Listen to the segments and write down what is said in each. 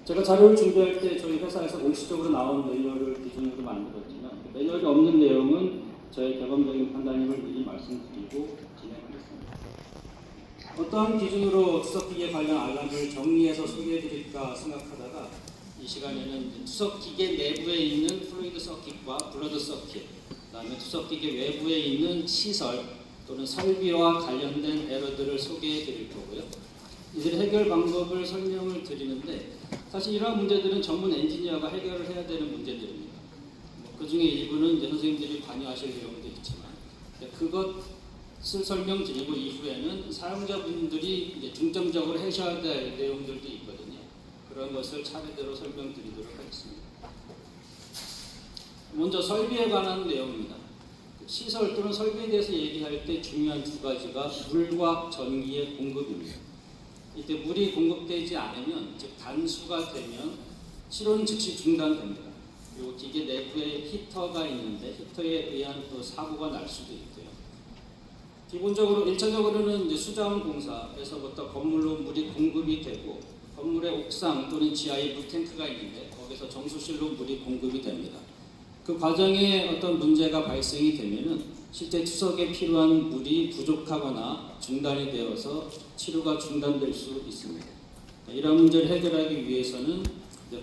제가 자료를 준비할 때 저희 회사에서 공식적으로 나온 매뉴얼을 기준으로 만들었지만 매뉴얼이 없는 내용은 저의 개범적인 판단임을 미리 말씀드리고 진행하겠습니다. 어떠한 기준으로 투석기계 관련 알람을 정리해서 소개해드릴까 생각하다가 이 시간에는 투석기계 내부에 있는 플루이드 서킷과 블러드 서킷, 그다음에 투석기계 외부에 있는 시설 또는 설비와 관련된 에러들을 소개해드릴 거고요. 이들의 해결 방법을 설명을 드리는데 사실 이러한 문제들은 전문 엔지니어가 해결을 해야 되는 문제들입니다. 그 중에 일부는 이제 선생님들이 관여하실 내용도 있지만 그것을 설명드리고 이후에는 사용자분들이 이제 중점적으로 하셔야 될 내용들도 있거든요. 그런 것을 차례대로 설명드리도록 하겠습니다. 먼저 설비에 관한 내용입니다. 시설 또는 설비에 대해서 얘기할 때 중요한 두 가지가 물과 전기의 공급입니다. 이때 물이 공급되지 않으면, 즉 단수가 되면 실온은 즉시 중단됩니다. 그리고 기계 내부에 히터가 있는데 히터에 의한 또 사고가 날 수도 있고요. 기본적으로 1차적으로는 이제 수자원 공사에서부터 건물로 물이 공급이 되고 건물의 옥상 또는 지하에 물탱크가 있는데 거기서 정수실로 물이 공급이 됩니다. 그 과정에 어떤 문제가 발생이 되면은 실제 투석에 필요한 물이 부족하거나 중단이 되어서 치료가 중단될 수 있습니다. 이러한 문제를 해결하기 위해서는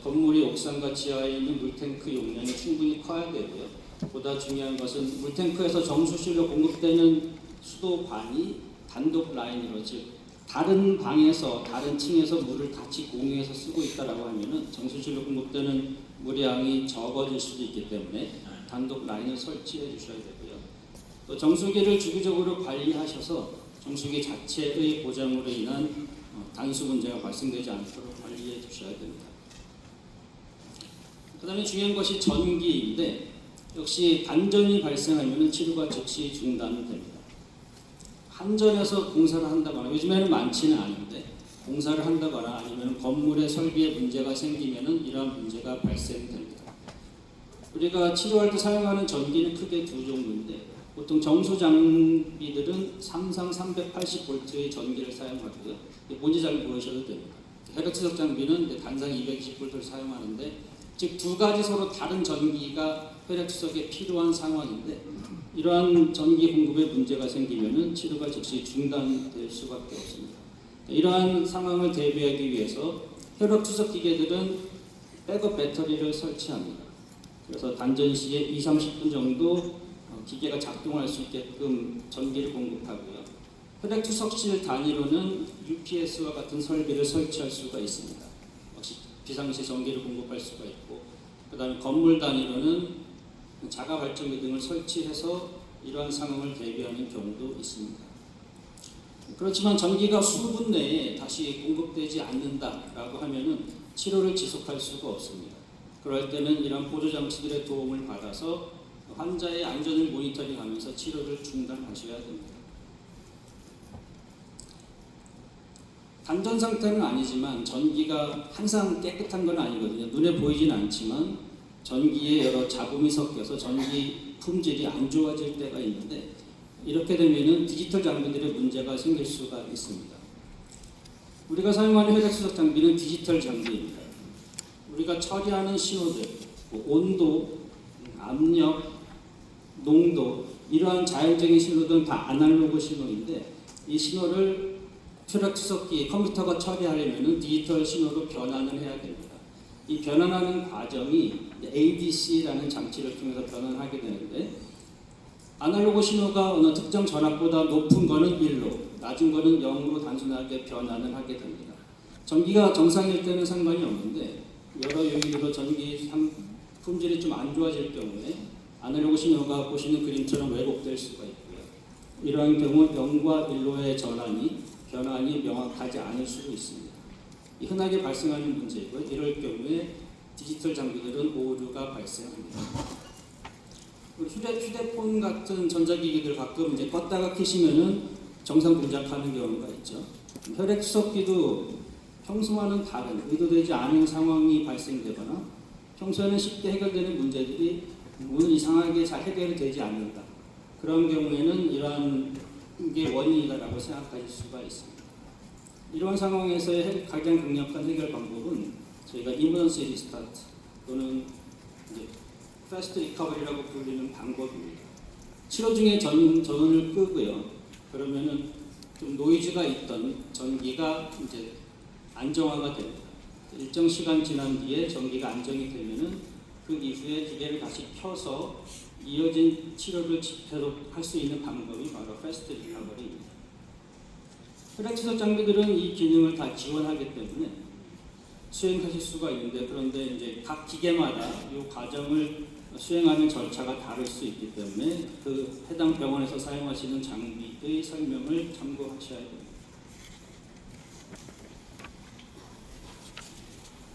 건물이 옥상과 지하에 있는 물탱크 용량이 충분히 커야 되고요. 보다 중요한 것은 물탱크에서 정수실로 공급되는 수도관이 단독 라인으로, 즉 다른 방에서 다른 층에서 물을 같이 공유해서 쓰고 있다라고 하면은 정수실로 공급되는 물량이 적어질 수도 있기 때문에 단독 라인을 설치해 주셔야 되고요. 또 정수기를 주기적으로 관리하셔서 정수기 자체의 고장으로 인한 단수 문제가 발생되지 않도록 관리해 주셔야 됩니다. 그 다음에 중요한 것이 전기인데 역시 단전이 발생하면 치료가 즉시 중단됩니다. 한전에서 공사를 한다거나, 요즘에는 많지는 않은데 공사를 한다거나 아니면 건물의 설비에 문제가 생기면 이러한 문제가 발생됩니다. 우리가 치료할 때 사용하는 전기는 크게 두 종류인데 보통 정수 장비들은 삼상 380V의 전기를 사용하고요. 뭔지 잘 모르셔도 됩니다. 혈액투석 장비는 단상 220V를 사용하는데 즉 두 가지 서로 다른 전기가 혈액투석에 필요한 상황인데 이러한 전기 공급에 문제가 생기면 치료가 즉시 중단될 수밖에 없습니다. 이러한 상황을 대비하기 위해서 혈액투석 기계들은 백업 배터리를 설치합니다. 그래서 단전 시에 2, 30분 정도 기계가 작동할 수 있게끔 전기를 공급하고요. 혈액투석실 단위로는 UPS와 같은 설비를 설치할 수가 있습니다. 역시 비상시 전기를 공급할 수가 있고, 그 다음에 건물 단위로는 자가 발전기 등을 설치해서 이러한 상황을 대비하는 경우도 있습니다. 그렇지만 전기가 수분 내에 다시 공급되지 않는다라고 하면은 치료를 지속할 수가 없습니다. 그럴 때는 이런 보조 장치들의 도움을 받아서 환자의 안전을 모니터링하면서 치료를 중단하셔야 됩니다. 단전 상태는 아니지만 전기가 항상 깨끗한 건 아니거든요. 눈에 보이진 않지만 전기에 여러 잡음이 섞여서 전기 품질이 안 좋아질 때가 있는데 이렇게 되면은 디지털 장비들의 문제가 생길 수가 있습니다. 우리가 사용하는 혈액투석 장비는 디지털 장비입니다. 우리가 처리하는 신호들, 온도, 압력, 농도, 이러한 자율적인 신호들은 다 아날로그 신호인데 이 신호를 혈액투석기 컴퓨터가 처리하려면 디지털 신호로 변환을 해야 됩니다. 이 변환하는 과정이 ADC라는 장치를 통해서 변환하게 되는데 아날로그 신호가 어느 특정 전압보다 높은 거는 1로, 낮은 거는 0으로 단순하게 변환을 하게 됩니다. 전기가 정상일 때는 상관이 없는데 여러 요인으로 전기 품질이 좀 안 좋아질 경우에 아날로그 신호가 보시는 그림처럼 왜곡될 수가 있고요. 이러한 경우 0과 1로의 변환이 명확하지 않을 수도 있습니다. 흔하게 발생하는 문제이고요. 이럴 경우에 디지털 장비들은 오류가 발생합니다. 휴대폰 같은 전자기기들 가끔 이제 껐다가 켜시면은 정상 동작하는 경우가 있죠. 혈액투석기도 평소와는 다른 의도되지 않은 상황이 발생되거나 평소에는 쉽게 해결되는 문제들이 오늘 이상하게 잘 해결이 되지 않는다. 그런 경우에는 이러한 게 원인이다라고 생각하실 수가 있습니다. 이런 상황에서의 가장 강력한 해결 방법은 저희가 이머전시 리스타트 또는 이제 패스트 리커버리라고 불리는 방법입니다. 치료 중에 전원을 끄고요. 그러면은 좀 노이즈가 있던 전기가 이제 안정화가 됩니다. 일정 시간 지난 뒤에 전기가 안정이 되면은 그 이후에 기계를 다시 켜서 이어진 치료를 계속 할 수 있는 방법이 바로 패스트 리커버리입니다. 혈액치료 장비들은 이 기능을 다 지원하기 때문에 수행하실 수가 있는데, 그런데 이제 각 기계마다 이 과정을 수행하는 절차가 다를 수 있기 때문에 그 해당 병원에서 사용하시는 장비의 설명을 참고하셔야 됩니다.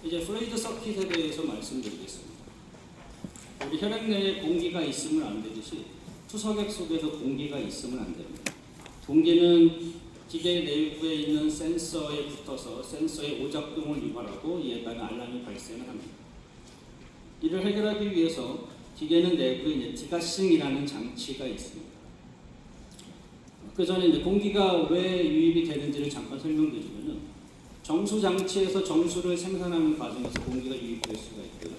이제 플레이드 서킷에 대해서 말씀드리겠습니다. 우리 혈액 내에 공기가 있으면 안 되듯이 투석액 속에도 공기가 있으면 안 됩니다. 공기는 기계 내부에 있는 센서에 붙어서 센서의 오작동을 유발하고 이에 따른 알람이 발생을 합니다. 이를 해결하기 위해서 기계는 내부에 디가싱이라는 장치가 있습니다. 그 전에 이제 공기가 왜 유입이 되는지를 잠깐 설명드리면은, 정수 장치에서 정수를 생산하는 과정에서 공기가 유입될 수가 있고요.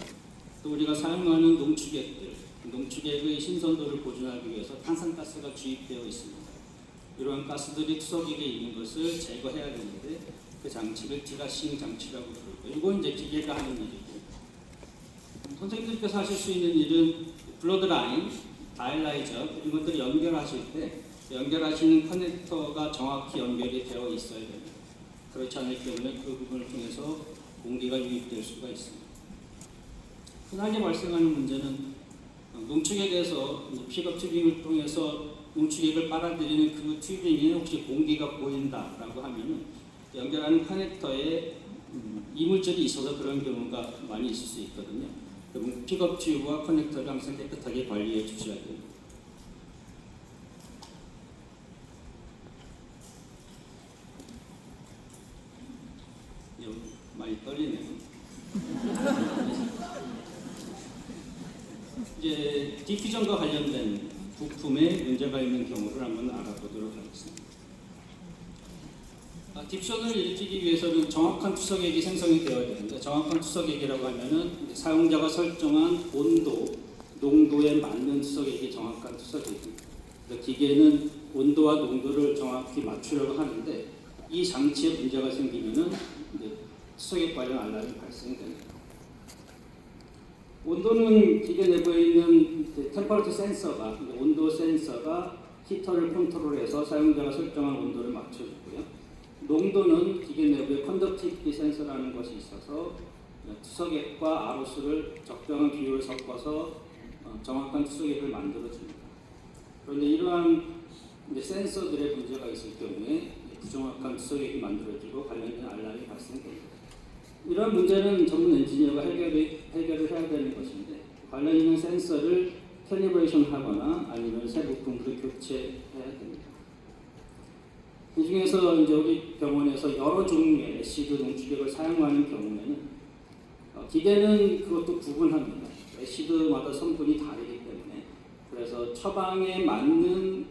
또 우리가 사용하는 농축액의 신선도를 보존하기 위해서 탄산가스가 주입되어 있습니다. 이러한 가스들이 투석액에 있는 것을 제거해야 되는데 그 장치를 디가싱 장치라고 부르고요. 이건 이제 기계가 하는 일이고, 선생님들께서 하실 수 있는 일은 블러드라인, 다이라이저 이런 것들을 연결하실 때 연결하시는 커넥터가 정확히 연결이 되어 있어야 됩니다. 그렇지 않기 때문에 그 부분을 통해서 공기가 유입될 수가 있습니다. 흔하게 발생하는 문제는 농축액에서 픽업 튜빙을 통해서 농축액을 빨아들이는 그 튜빙에 혹시 공기가 보인다라고 하면은 연결하는 커넥터에 이물질이 있어서 그런 경우가 많이 있을 수 있거든요. 그럼 픽업 튜브와 커넥터를 항상 깨끗하게 관리해 주셔야 됩니다. 많이 떨리네요. 이제 디퓨전과 관련된 부품에 문제가 있는 경우를 한번 알아보도록 하겠습니다. 디퓨전을 일으키기 위해서는 정확한 투석액이 생성이 되어야 되는데, 정확한 투석액이라고 하면은 사용자가 설정한 온도, 농도에 맞는 투석액이 정확한 투석액입니다. 기계는 온도와 농도를 정확히 맞추려고 하는데 이 장치에 문제가 생기면은 투석액 관련 알람이 발생됩니다. 온도는 기계 내부에 있는 템퍼러처 센서가, 온도 센서가 히터를 컨트롤해서 사용자가 설정한 온도를 맞춰주고요. 농도는 기계 내부에 컨덕티비티 센서라는 것이 있어서 투석액과 아로스를 적정한 비율을 섞어서 정확한 투석액을 만들어줍니다. 그런데 이러한 센서들의 문제가 있을 경우에 부정확한 투석액이 만들어지고 관련된 알람이 발생됩니다. 이런 문제는 전문 엔지니어가 해결을 해야 되는 것인데, 관련 있는 센서를 캘리브레이션 하거나 아니면 새 부품으로 교체해야 됩니다. 이 중에서 이제 우리 병원에서 여러 종류의 애시드 농축액을 사용하는 경우에는 기계는 그것도 구분합니다. 애시드마다 성분이 다르기 때문에, 그래서 처방에 맞는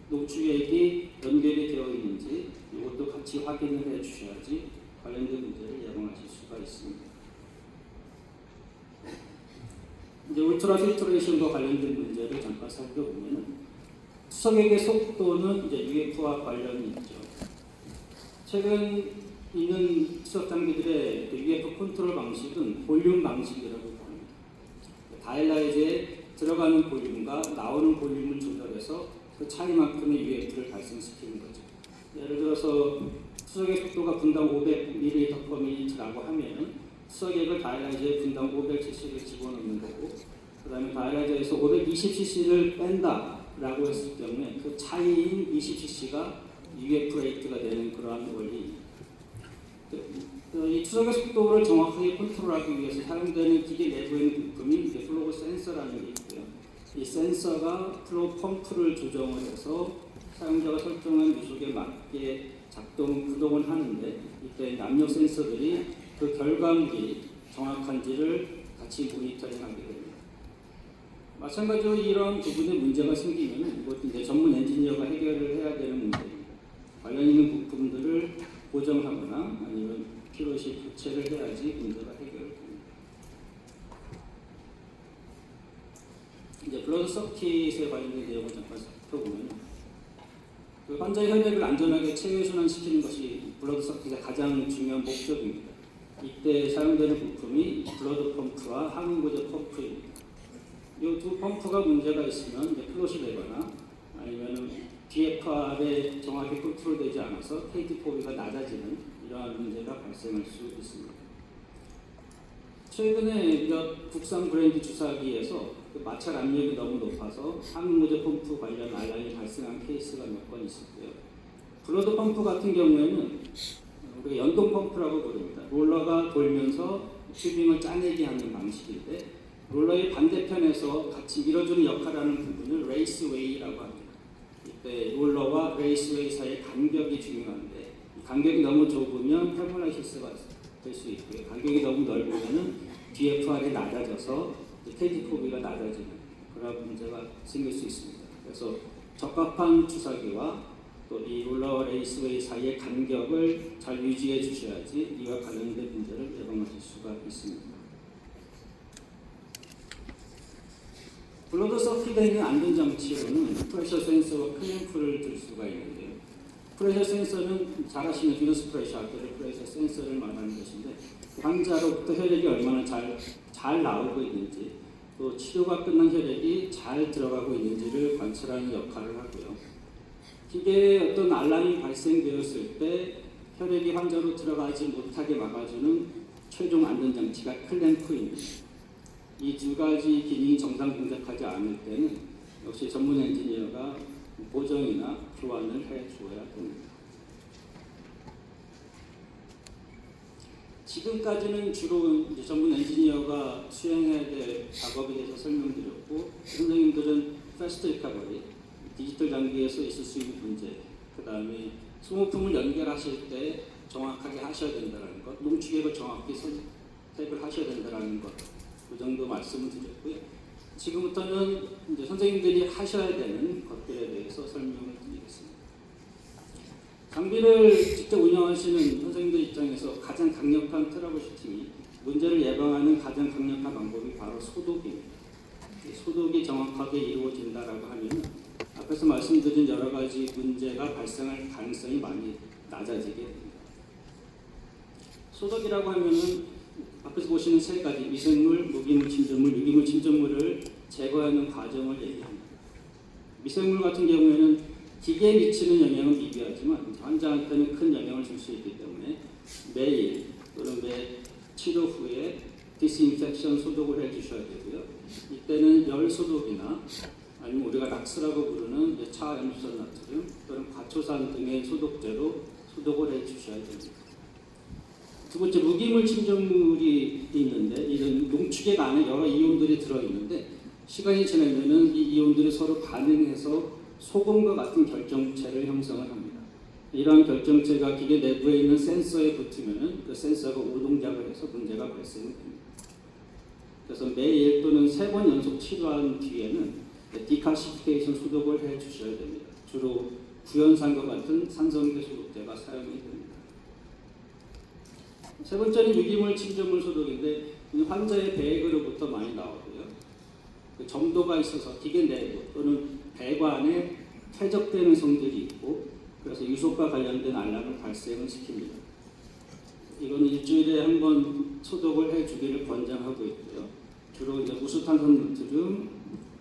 농축액이 연결이 되어 있는지 이것도 같이 확인을 해 주셔야지 관련된 문제를 예방하실 수가 있습니다. 이제 울트라 필터레이션과 관련된 문제를 잠깐 살펴보면은, 투석액의 속도는 이제 UF와 관련이 있죠. 최근 있는 투석 장비들의 UF 컨트롤 방식은 볼륨 방식이라고 합니다. 다이라이즈에 들어가는 볼륨과 나오는 볼륨을 조절해서 그 차이만큼의 UF를 발생시키는 거죠. 예를 들어서 투석액 속도가 분당 500ml/min라고 하면 투석액을 다이라이저에 분당 500cc를 집어넣는 거고, 그 다음에 다이라이저에서 520cc를 뺀다라고 했을 경우에 그 차이인 20cc가 UF 레이트가 되는 그러한 원리입니다. 이 투석액 속도를 정확하게 컨트롤하기 위해서 사용되는 기계 내부에 있는 부품이 플로우 센서라는 게 있고요. 이 센서가 플로우 펌프를 조정을 해서 사용자가 설정한 유속에 맞게 구동을 하는데, 이때 압력 센서들이 그 결과물이 정확한지를 같이 모니터링하게 됩니다. 마찬가지로 이런 부분에 문제가 생기면 이것도 이제 전문 엔지니어가 해결을 해야 되는 문제입니다. 관련 있는 부품들을 고정하거나 아니면 필요시 교체를 해야지 문제가 해결이 블러드 서킷에 관련된 내용을 잠깐 살펴보면 그 환자의 혈액을 안전하게 체외순환시키는 것이 블러드 서킷의 가장 중요한 목적입니다. 이때 사용되는 부품이 블러드 펌프와 항응구제 펌프입니다. 이 두 펌프가 문제가 있으면 플롯이 되거나 아니면 DFR에 정확히 컨트롤되지 않아서 KT4B가 낮아지는 이러한 문제가 발생할 수 있습니다. 최근에 몇 국산 브랜드 주사기에서 그 마찰 압력이 너무 높아서 항응구제 펌프 관련 알람이 발생한 케이스가 몇 번 있었고요. 블러드 펌프 같은 경우에는 우리가 연동 펌프라고 부릅니다. 롤러가 돌면서 튜빙을 짜내게 하는 방식인데 롤러의 반대편에서 같이 밀어주는 역할을 하는 부분을 레이스웨이라고 합니다. 이때 롤러와 레이스웨이 사이의 간격이 중요한데 간격이 너무 좁으면 페몰라이시스가 될 수 있고요. 간격이 너무 넓으면 DFR이 낮아져서 KT4B가 낮아지는 그런 문제가 생길 수 있습니다. 그래서 적합한 주사기와 또 이 롤러와 레이스웨이 사이의 간격을 잘 유지해 주셔야지 이와 관련된 문제를 예방하실 수가 있습니다. 블러드 서킷에 있는 안전장치로는 프레셔 센서와 클램프를 들 수가 있는데요. 프레셔 센서는 잘 아시는 비너스 프레셔 아테리 프레셔 센서를 말하는 것인데 환자로부터 혈액이 얼마나 잘 나오고 있는지 또 치료가 끝난 혈액이 잘 들어가고 있는지를 관찰하는 역할을 하고요. 기계에 어떤 알람이 발생되었을 때 혈액이 환자로 들어가지 못하게 막아주는 최종 안전장치가 클램프입니다. 이 두 가지 기능이 정상 동작하지 않을 때는 역시 전문 엔지니어가 보정이나 교환을 해줘야 됩니다. 지금까지는 주로 이제 전문 엔지니어가 수행해야 될 작업에 대해서 설명드렸고 선생님들은 패스트 리커버리, 디지털 장비에서 있을 수 있는 문제, 그 다음에 소모품을 연결하실 때 정확하게 하셔야 된다는 것, 농축액을 정확히 선택을 하셔야 된다는 것, 그 정도 말씀을 드렸고요. 지금부터는 이제 선생님들이 하셔야 되는 것들에 대해서 설명을 드리겠습니다. 장비를 직접 운영하시는 선생님들 입장에서 가장 강력한 트러블 슈팅이 문제를 예방하는 가장 강력한 방법이 바로 소독입니다. 소독이 정확하게 이루어진다라고 하면 앞에서 말씀드린 여러 가지 문제가 발생할 가능성이 많이 낮아지게 됩니다. 소독이라고 하면은 앞에서 보시는 세 가지 미생물, 무기물, 침전물, 유기물, 침전물을 제거하는 과정을 얘기합니다. 미생물 같은 경우에는 기계에 미치는 영향은 미비하지만 환자한테는 큰 영향을 줄 수 있기 때문에 매일 또는 매 치료 후에 디스인펙션 소독을 해주셔야 되고요. 이때는 열 소독이나 아니면 우리가 락스라고 부르는 차염수선 나트륨 또는 과초산 등의 소독제로 소독을 해주셔야 됩니다. 두 번째, 무기물 침전물이 있는데 이런 농축액 안에 여러 이온들이 들어있는데 시간이 지나면 이 이온들이 서로 반응해서 소금과 같은 결정체를 형성을 합니다. 이러한 결정체가 기계 내부에 있는 센서에 붙으면 그 센서가 오동작을 해서 문제가 발생됩니다. 그래서 매일 또는 3번 연속 치료한 뒤에는 디칼시피케이션 소독을 해 주셔야 됩니다. 주로 구연산과 같은 산성계 소독제가 사용이 됩니다. 세 번째는 유기물 침전물 소독인데 환자의 배액으로부터 많이 나오고요. 그 점도가 있어서 기계 내부 또는 배관에 퇴적되는 성들이 있고 그래서 유속과 관련된 알람을 발생을 시킵니다. 이건 일주일에 한 번 소독을 해주기를 권장하고 있고요. 주로 이제 우수탄산 나트륨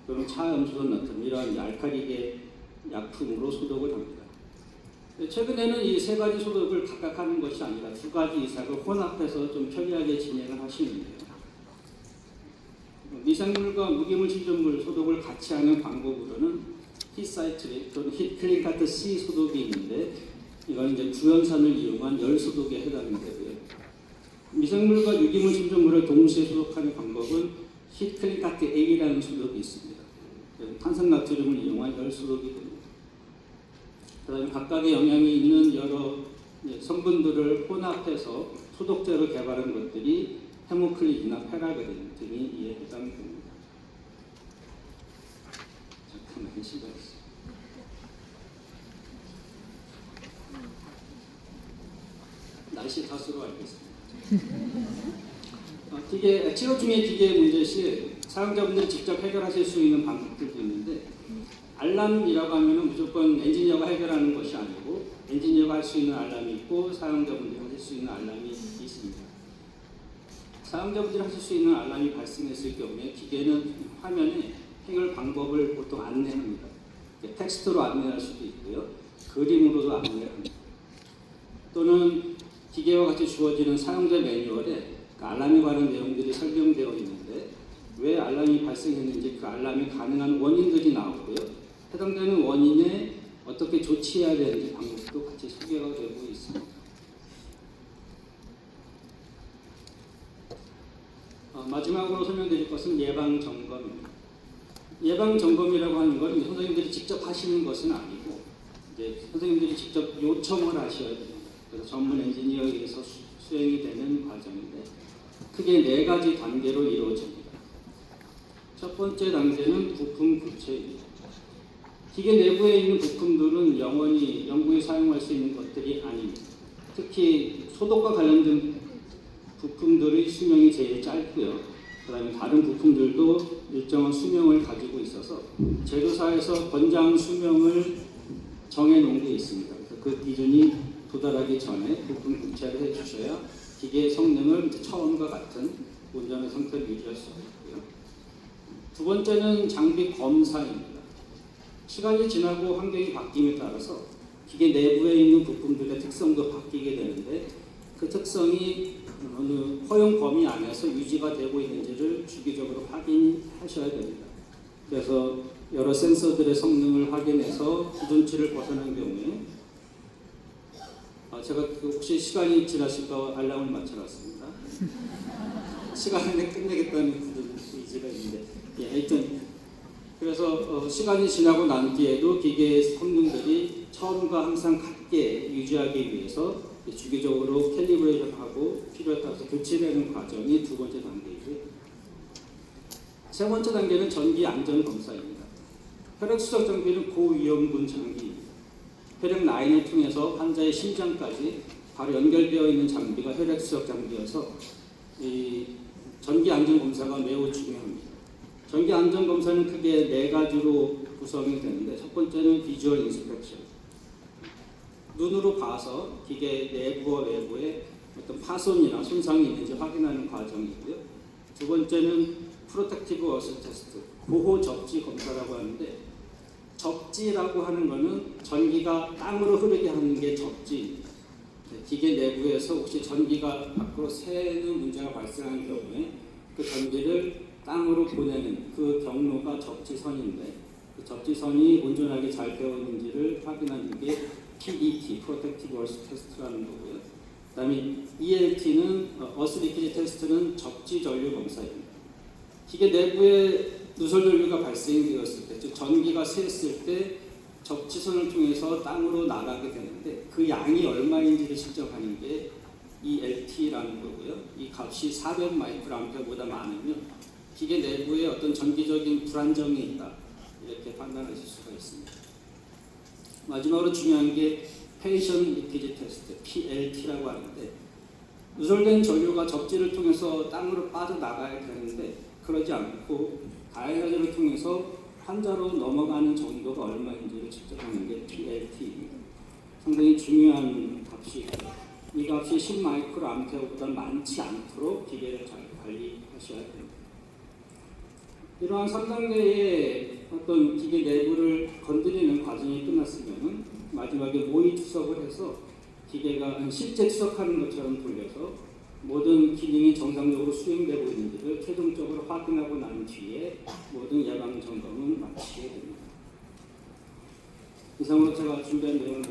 또는 차염수선 나트륨 이러한 알칼리계 약품으로 소독을 합니다. 최근에는 이 세 가지 소독을 각각 하는 것이 아니라 두 가지 이상을 혼합해서 좀 편리하게 진행을 하시는데요. 미생물과 무기물 침전물 소독을 같이 하는 방법으로는 히사이트릭 또는 히클린카트 C 소독이 있는데 이건 이제 구연산을 이용한 열 소독에 해당이 되고요. 미생물과 유기물 침전물을 동시에 소독하는 방법은 히클린카트 A라는 소독이 있습니다. 탄산나트륨을 이용한 열 소독이 됩니다. 그다음에 각각의 영향이 있는 여러 성분들을 혼합해서 소독제로 개발한 것들이 헤모클린이나 페라그린 등이 이에 해당이 됩니다. 잠깐만 시작했어요. 날씨 탓으로 알겠습니다. 치료 중에 기계 문제 시 사용자분들이 직접 해결하실 수 있는 방법들도 있는데 알람이라고 하면 무조건 엔지니어가 해결하는 것이 아니고 엔지니어가 할 수 있는 알람이 있고 사용자분들이 하실 수 있는 알람이 있습니다. 사용자분들이 하실 수 있는 알람이 발생했을 경우에 기계는 화면에 해결 방법을 보통 안내합니다. 텍스트로 안내할 수도 있고요. 그림으로도 안내합니다. 또는 기계와 같이 주어지는 사용자 매뉴얼에 그 알람에 관한 내용들이 설명되어 있는데 왜 알람이 발생했는지 그 알람이 가능한 원인들이 나오고요. 해당되는 원인에 어떻게 조치해야 되는지 방법도 같이 소개가 되고 있습니다. 마지막으로 설명드릴 것은 예방 점검입니다. 예방 점검이라고 하는 건 선생님들이 직접 하시는 것은 아니고 이제 선생님들이 직접 요청을 하셔야 됩니다. 그래서 전문 엔지니어에 의해서 수행이 되는 과정인데 크게 4가지 단계로 이루어집니다. 첫 번째 단계는 부품 교체입니다. 기계 내부에 있는 부품들은 영원히 영구히 사용할 수 있는 것들이 아닙니다. 특히 소독과 관련된 부품들의 수명이 제일 짧고요. 그 다음에 다른 부품들도 일정한 수명을 가지고 있어서 제조사에서 권장 수명을 정해놓은 게 있습니다. 그래서 그 기준이 도달하기 전에 부품 교체를 해주셔야 기계의 성능을 처음과 같은 온전한 상태를 유지할 수 있고요. 두 번째는 장비 검사입니다. 시간이 지나고 환경이 바뀜에 따라서 기계 내부에 있는 부품들의 특성도 바뀌게 되는데 그 특성이 어느 허용 범위 안에서 유지가 되고 있는지를 주기적으로 확인하셔야 됩니다. 그래서 여러 센서들의 성능을 확인해서 기준치를 벗어난 경우에 제가 혹시 시간이 지나실까 알람을 맞춰놨습니다. 시간에 끝내겠다는 그런 의지가 있는데 하여튼 그래서 시간이 지나고 난 뒤에도 기계의 성능들이 처음과 항상 같게 유지하기 위해서 주기적으로 캘리브레이션하고 필요에 따라서 교체되는 과정이 두 번째 단계이고요. 세 번째 단계는 전기 안전 검사입니다. 혈액 수석 장비는 고위험군 장비입니다. 혈액 라인을 통해서 환자의 심장까지 바로 연결되어 있는 장비가 혈액 수석 장비여서 이 전기 안전 검사가 매우 중요합니다. 전기 안전 검사는 크게 4가지로 구성이 되는데 첫 번째는 비주얼 인스펙션. 눈으로 봐서 기계 내부와 외부에 어떤 파손이나 손상이 있는지 확인하는 과정이고요. 두 번째는 프로텍티브 어스 테스트, 보호 접지 검사라고 하는데 접지라고 하는 것은 전기가 땅으로 흐르게 하는 게 접지입니다. 기계 내부에서 혹시 전기가 밖으로 새는 문제가 발생하는 경우에 그 전기를 땅으로 보내는 그 경로가 접지선인데 그 접지선이 온전하게 잘 되어 있는지를 확인하는 게 PET, Protective Earth Test라는 거고요. 그 다음에 ELT는 Earth Leakage Test는 접지 전류 검사입니다. 기계 내부에 누설 전류가 발생되었을 때, 즉 전기가 샜을 때 접지선을 통해서 땅으로 나가게 되는데 그 양이 얼마인지를 측정하는 게 ELT라는 거고요. 이 값이 400 마이크로암페어보다 많으면 기계 내부에 어떤 전기적인 불안정이 있다 이렇게 판단하실 수가 있습니다. 마지막으로 중요한 게 Patient Leakage Test, PLT라고 하는데 누설된 전류가 접지를 통해서 땅으로 빠져나가야 되는데 그러지 않고 다이아를 통해서 환자로 넘어가는 정도가 얼마인지를 측정하는 게 PLT입니다. 상당히 중요한 값이고요. 이 값이 10 마이크로 암페어보다 많지 않도록 기계를 잘 관리하셔야 됩니다. 이러한 3단계의 어떤 기계 내부를 건드리는 과정이 끝났으면 마지막에 모의 투석을 해서 기계가 실제 투석하는 것처럼 돌려서 모든 기능이 정상적으로 수행되고 있는지를 최종적으로 확인하고 난 뒤에 모든 예방 점검은 마치게 됩니다. 이상으로 제가 준비한 내용을